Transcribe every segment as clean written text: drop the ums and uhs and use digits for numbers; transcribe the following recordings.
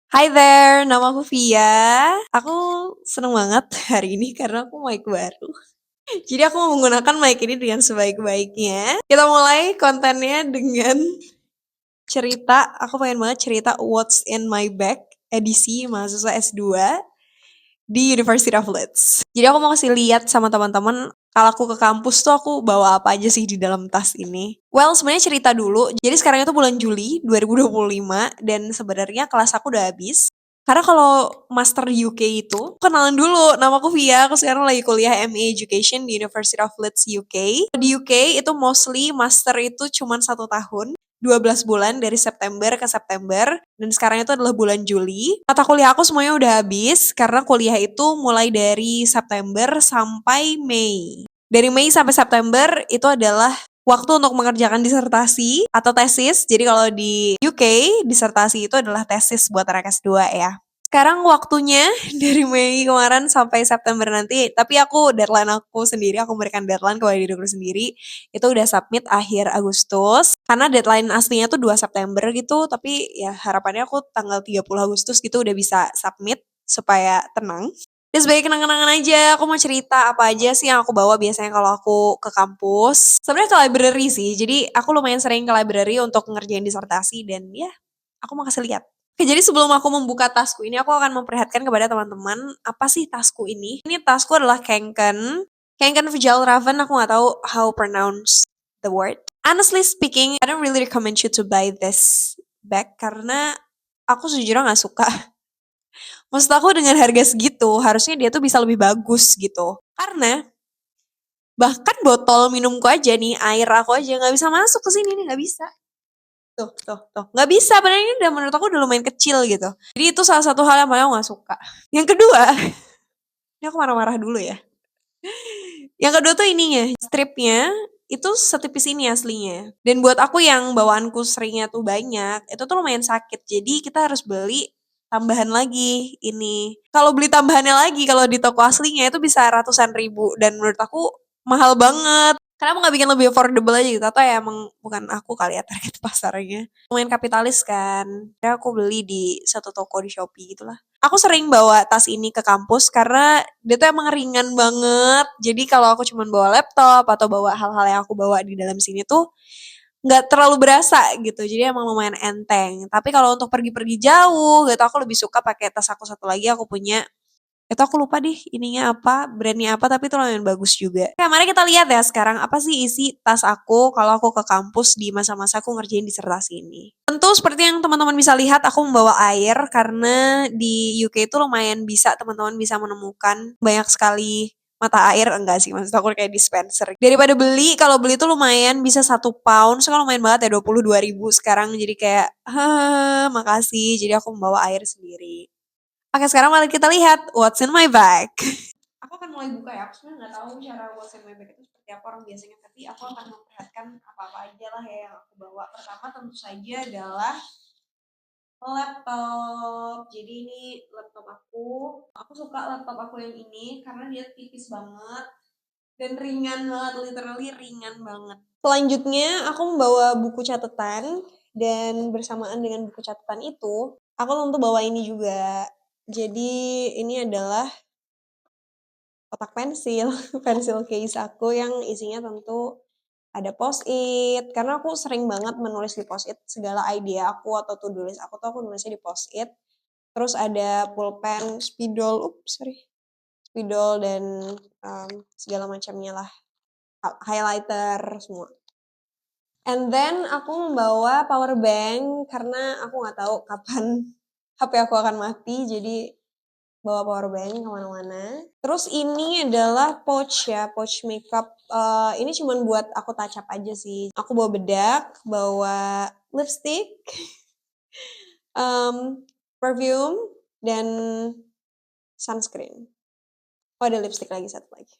Hi there, nama aku Via. Aku seneng banget hari ini karena aku mic baru. Jadi aku mau menggunakan mic ini dengan sebaik-baiknya. Kita mulai kontennya dengan cerita. Aku pengen banget cerita What's in My Bag edisi mahasiswa S2 di University of Leeds. Jadi aku mau kasih lihat sama teman-teman kalau aku ke kampus tuh aku bawa apa aja sih di dalam tas ini. Well, sebenarnya cerita dulu. Jadi sekarang itu bulan Juli 2025 dan sebenarnya kelas aku udah habis. Karena kalau master di UK itu, kenalan dulu, nama aku Via, aku sekarang lagi kuliah MA Education di University of Leeds UK. Di UK itu mostly master itu cuma 1 tahun, 12 bulan dari September ke September, dan sekarang itu adalah bulan Juli. Mata kuliah aku semuanya udah habis, karena kuliah itu mulai dari September sampai Mei. Dari Mei sampai September itu adalah waktu untuk mengerjakan disertasi atau tesis. Jadi kalau di UK, disertasi itu adalah tesis buat anak S2 ya. Sekarang waktunya dari Mei kemarin sampai September nanti, tapi deadline aku sendiri, aku memberikan deadline kepada diriku sendiri, itu udah submit akhir Agustus. Karena deadline aslinya tuh 2 September gitu, tapi ya harapannya aku tanggal 30 Agustus gitu udah bisa submit supaya tenang. Dan sebagai kenang-kenangan aja, aku mau cerita apa aja sih yang aku bawa biasanya kalau aku ke kampus. Sebenarnya ke library sih, jadi aku lumayan sering ke library untuk ngerjain disertasi dan ya, aku mau kasih lihat. Oke, jadi sebelum aku membuka tasku ini, aku akan memperlihatkan kepada teman-teman apa sih tasku ini. Ini tasku adalah Kanken. Kanken Fjallraven, aku nggak tahu how pronounce the word. Honestly speaking, I don't really recommend you to buy this bag karena aku sejujurnya nggak suka. Maksud aku dengan harga segitu, harusnya dia tuh bisa lebih bagus gitu. Karena bahkan botol minumku aja nih, air aku aja nggak bisa masuk ke sini nih, nggak bisa. Tuh. Nggak bisa, padahal ini udah menurut aku udah lumayan kecil gitu. Jadi itu salah satu hal yang paling aku nggak suka. Yang kedua, ini aku marah-marah dulu ya. Yang kedua tuh ininya, stripnya itu setipis ini aslinya. Dan buat aku yang bawaanku seringnya tuh banyak, itu tuh lumayan sakit. Jadi kita harus beli tambahan lagi ini. Kalau beli tambahannya lagi, kalau di toko aslinya itu bisa ratusan ribu. Dan menurut aku mahal banget. Kenapa nggak bikin lebih affordable aja gitu? Atau ya emang bukan aku kali ya target pasarnya. Lumayan kapitalis kan. Jadi aku beli di satu toko di Shopee gitu lah. Aku sering bawa tas ini ke kampus karena dia tuh emang ringan banget. Jadi kalau aku cuma bawa laptop atau bawa hal-hal yang aku bawa di dalam sini tuh nggak terlalu berasa gitu. Jadi emang lumayan enteng. Tapi kalau untuk pergi-pergi jauh gitu aku lebih suka pakai tas aku satu lagi aku punya itu aku lupa deh ininya apa, brandnya apa, tapi itu lumayan bagus juga. Oke, mari kita lihat ya sekarang apa sih isi tas aku kalau aku ke kampus di masa-masa aku ngerjain disertasi ini. Tentu seperti yang teman-teman bisa lihat, aku membawa air karena di UK itu lumayan bisa teman-teman bisa menemukan banyak sekali mata air, enggak sih maksud aku kayak dispenser. Daripada beli, kalau beli tuh lumayan bisa 1 pound, so kan lumayan banget ya 22.000 sekarang, jadi kayak, makasih, jadi aku membawa air sendiri. Oke, sekarang mari kita lihat what's in my bag. Aku akan mulai buka ya. Aku sebenarnya nggak tahu cara what's in my bag itu seperti apa orang biasanya, tapi aku akan memperlihatkan apa-apa aja lah ya yang aku bawa. Pertama tentu saja adalah laptop. Jadi ini laptop aku. Aku suka laptop aku yang ini karena dia tipis banget dan ringan banget, literally ringan banget. Selanjutnya aku membawa buku catatan dan bersamaan dengan buku catatan itu, aku tentu bawa ini juga. Jadi ini adalah kotak pensil, pensil case aku yang isinya tentu ada post-it, karena aku sering banget menulis di post-it segala idea aku atau to-do list aku tuh aku nulisnya di post-it. Terus ada pulpen, spidol dan segala macamnya lah, highlighter semua. And then aku membawa power bank karena aku nggak tahu kapan HP aku akan mati, jadi bawa power bank kemana-mana. Terus ini adalah pouch ya, pouch makeup. Ini cuman buat aku touch up aja sih. Aku bawa bedak, bawa lipstick, perfume, dan sunscreen. Oh ada lipstick lagi, satu lagi.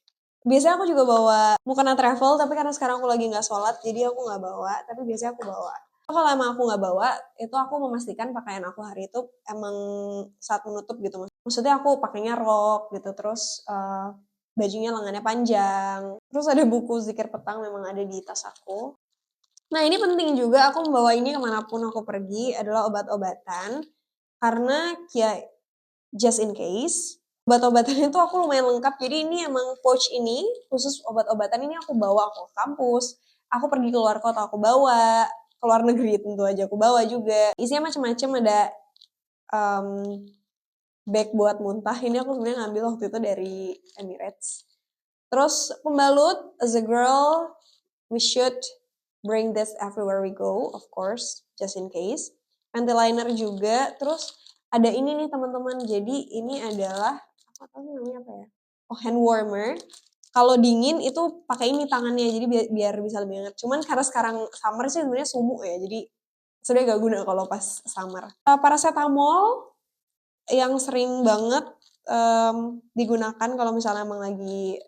Biasanya aku juga bawa mukena travel, tapi karena sekarang aku lagi nggak sholat, jadi aku nggak bawa. Tapi biasanya aku bawa. Kalau emang aku nggak bawa, itu aku memastikan pakaian aku hari itu emang saat menutup gitu. Maksudnya aku pakainya rok gitu, terus bajunya lengannya panjang. Terus ada buku zikir petang memang ada di tas aku. Nah ini penting juga, aku membawa ini kemanapun aku pergi adalah obat-obatan. karena ya just in case. Obat-obatannya tuh aku lumayan lengkap, jadi ini emang pouch ini, khusus obat-obatan ini aku bawa ke kampus, aku pergi keluar kota aku bawa, keluar negeri tentu aja aku bawa juga. Isinya macam-macam, ada bag buat muntah, ini aku sebenarnya ngambil waktu itu dari Emirates. Terus pembalut, as a girl, we should bring this everywhere we go, of course, just in case. Anti-liner juga, terus ada ini nih teman-teman, jadi ini adalah, apa tahu namanya apa ya? Oh, hand warmer. Kalau dingin itu pakai ini tangannya, jadi biar bisa lebih hangat. Cuman karena sekarang summer sih sebenarnya sumuk ya, jadi sebenarnya gak guna kalau pas summer. Paracetamol yang sering banget digunakan kalau misalnya emang lagi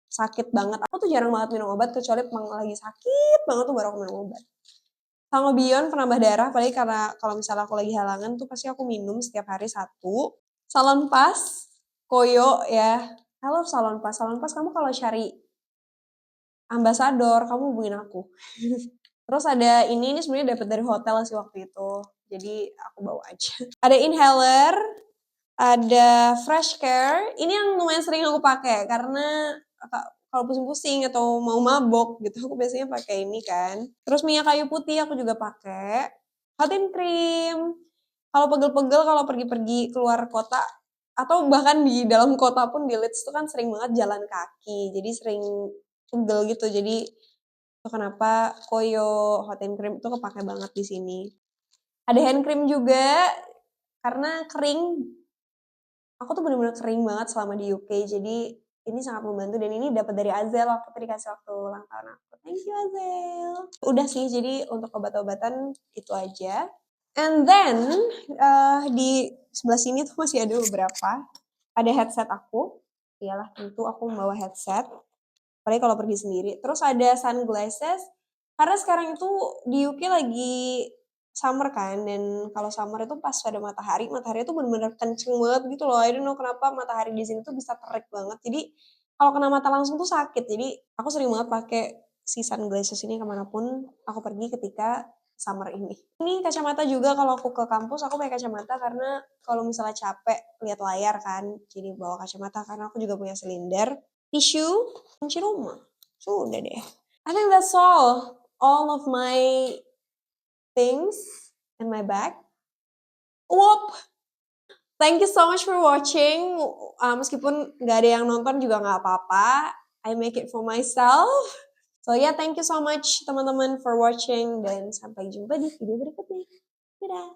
sakit banget. Aku tuh jarang banget minum obat, kecuali emang lagi sakit banget tuh baru aku minum obat. Sangobion penambah darah, apalagi karena kalau misalnya aku lagi halangan tuh pasti aku minum setiap hari 1. Salonpas, Koyo ya. I love Salonpas. Salonpas kamu kalau cari ambasador, kamu hubungin aku. Terus ada ini sebenarnya dapat dari hotel sih waktu itu. Jadi aku bawa aja. Ada inhaler, ada fresh care. Ini yang lumayan sering aku pakai karena kalau pusing-pusing atau mau mabok gitu aku biasanya pakai ini kan. Terus minyak kayu putih aku juga pakai. Hot and cream. Kalau pegel-pegel kalau pergi-pergi keluar kota atau bahkan di dalam kota pun di Leeds tuh kan sering banget jalan kaki. Jadi sering pegel gitu. Jadi itu kenapa Koyo hot and cream itu kepake banget di sini. Ada hand cream juga karena kering. Aku tuh bener-bener kering banget selama di UK, jadi ini sangat membantu dan ini dapat dari Azel waktu itu dikasih waktu ulang tahun aku. Thank you Azel. Udah sih, jadi untuk obat-obatan itu aja. And then di sebelah sini tuh masih ada beberapa. Ada headset aku. Iyalah tentu aku membawa headset. Apalagi kalau pergi sendiri. Terus ada sunglasses. Karena sekarang itu di UK lagi summer kan, dan kalau summer itu pas ada matahari itu bener-bener kenceng banget gitu loh. I don't know kenapa matahari di sini tuh bisa terik banget. Jadi kalau kena mata langsung tuh sakit. Jadi aku sering banget pakai si sunglasses ini kemanapun aku pergi ketika summer ini. Ini kacamata juga kalau aku ke kampus aku pakai kacamata karena kalau misalnya capek lihat layar kan, jadi bawa kacamata karena aku juga punya silinder. Tisu, kunci rumah. Sudah deh. I think that's all of my things in my bag. Whoop! Thank you so much for watching. Meskipun nggak ada yang nonton juga nggak apa-apa. I make it for myself. So yeah, thank you so much teman-teman for watching dan sampai jumpa di video berikutnya. Dadah!